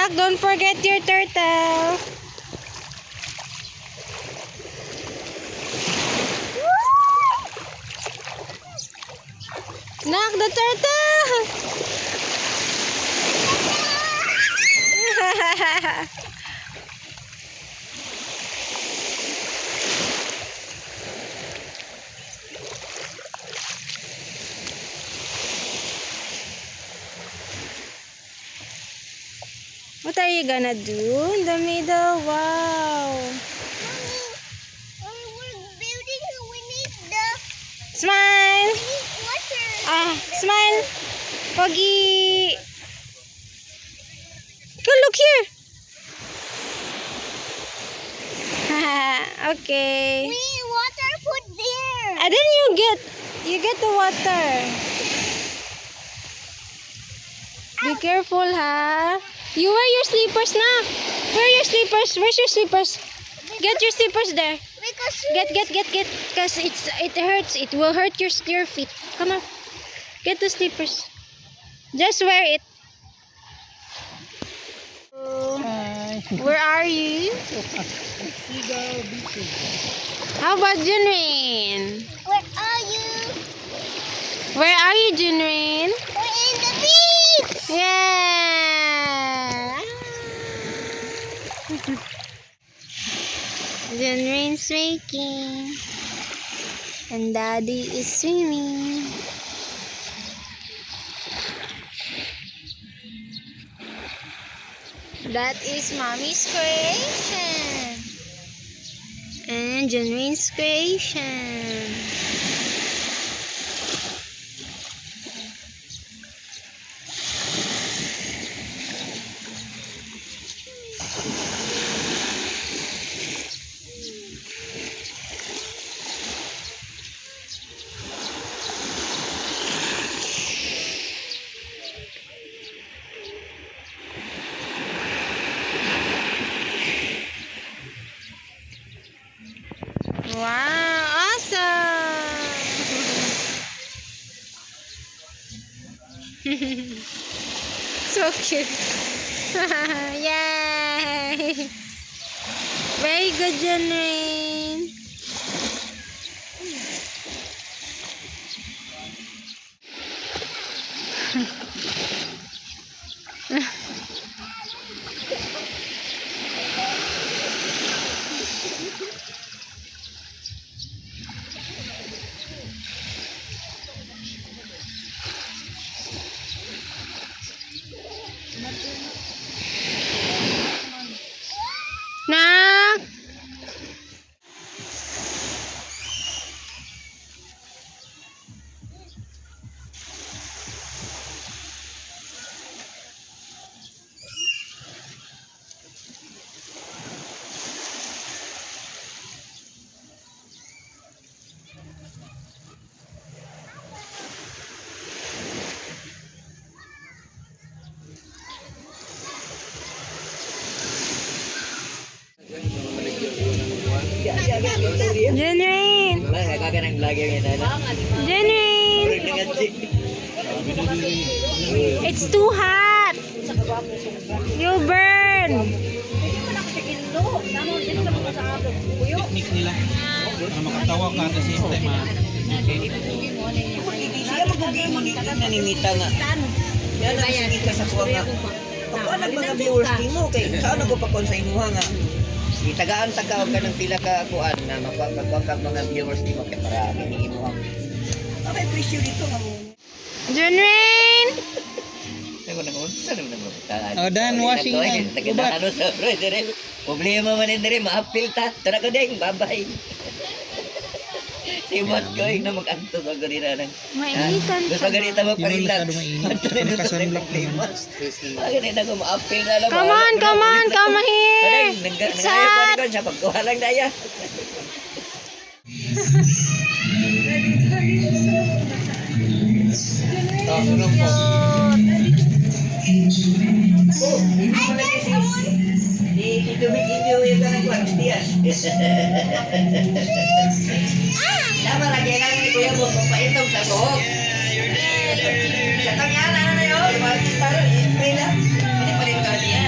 Nak, don't forget your turtle. Nak, the turtle. What are you gonna do in the middle? Wow. Mommy, when we're building, we need the Smile. water. Smile. Pogi. Go look here. Okay. We need water put there. And then you get the water. Be careful, ha. You wear your slippers na. Wear your slippers. Where's your slippers? Get your slippers there. Because Get. Because it hurts. It will hurt your feet. Come on. Get the slippers. Just wear it. Where are you? How about Junrin? where are you? Where are you, Junrin? We're in the beach. Yeah. Junrin's making. And Daddy is swimming. That is Mommy's creation. And Junrin's creation. Wow, awesome! So cute. Yay! Very good, Junrin. Nak! Junrin! Junrin! It's too hot! You burn! Technique nila para makatawa ka at the same time Siya maguging nanimita nga. Yan ang singit ka sa kuha nga. Pagkuhan ang mga viewers mo kay saan ako pakon sa imuha nga. Itagaan tagaw ka ng pila ka kuan na magpagpagpag kang mga viewers mo kay para kini imuha. May presyo dito nga mo. Junrin! Ako nang unsa naman nagbutaan. Oh, dan washing na. Tagad sa bro dire. Problema man dire maapil ta. Tara ka ding babay. Simot ko na mag-anto ka ganina nang. Mainitan Gusto siya. ganita magpa-relax. Nakasunlock naman. Ganito ko maapil na lang. Come on here! It's hot! Nangayap siya pagkuha lang daya. Idumik-idyo yung ganang kuha. Dapat lagi lang ni Kuya Bob papaitong sa buhok. Sa tangyana na yun. Mag-start, i-spray na. Hindi pa rin ka niya.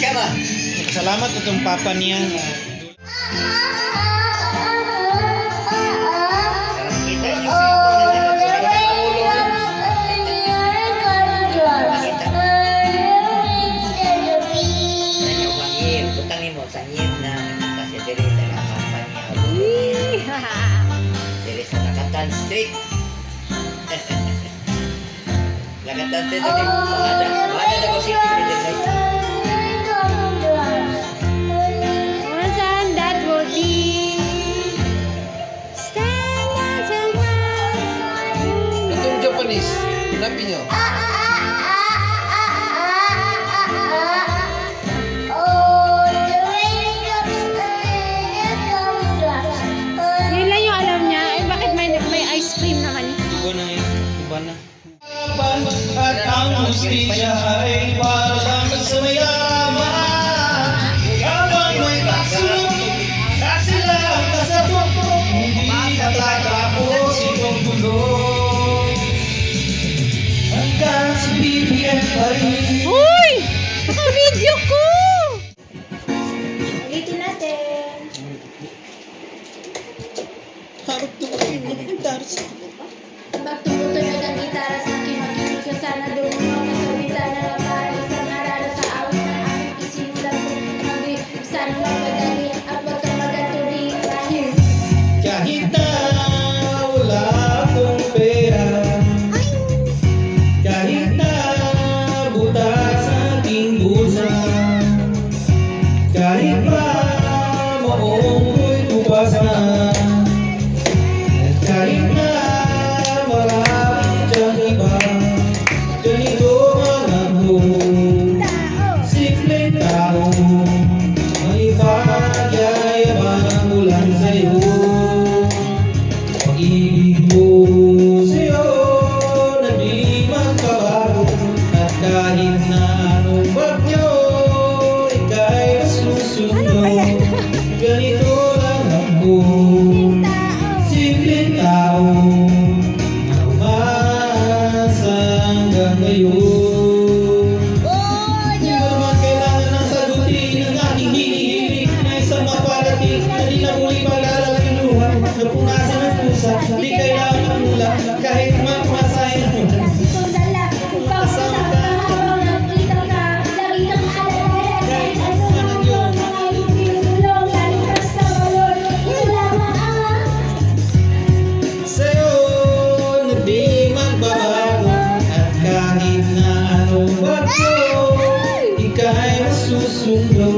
Siya ba? Salamat itong papa niya. Sarap kita niyo sa ito na nagsulit sa ulo. Nanyo bangin, butangin mo sa ngin na kasi diri sa papa niya. Diri sa Lakatan Street. Lakatan Street dili ada na ko city dili. Saan that will be? Stand as a man. Itong Japanese, hanapin nyo. Yun lang yung alam niya. Eh, bakit may ice cream naman? Iba na yun. Iba na. At ang mustisya ay parang sa mayaman. Habang may kasunod, sila ang kasabot. Hindi matatapos itong gulo. Hanggang sa BBM pa rin. Uy! Naka-video ko! Ulitin natin. Harap tuloy mo ng darsa. Pag tumutunog ang gitara sa akin, makinig ka sana doon mo kasalita na lang para isang aralo sa awit ng aming isinulat ko. Mabibuksan mo madali at wag kang magatuloy dahil Kahit na wala akong pera, kahit na butas aking bulsa, kahit pa maong ko'y tupas na, kahit na maraming diyang iba, ganito man ako, simpleng tao, may pagyayabang ulan sa'yo. Pag-ibig mo sa'yo na di magbabago, at kahit na anong bagyo, ika'y masusundo. Ganito lang ako, simpleng tao, na umaasa hanggang ngayon. Di mo naman kailangan ng sagutin ang aking hinihiling na isang maparating na di na muli pag-alala ng luha na punasan ng pusa, di kailangan magmula kahit magmasay na mula. itong dala. Kung pag-usap ka habang nagkita ka, lagi kang alala kahit ano man yung mga lumilulong, lalo ka sa balon. Ito lamang Sa'yo na di magbabago, at kahit na anong bagyo, ika'y masusundo.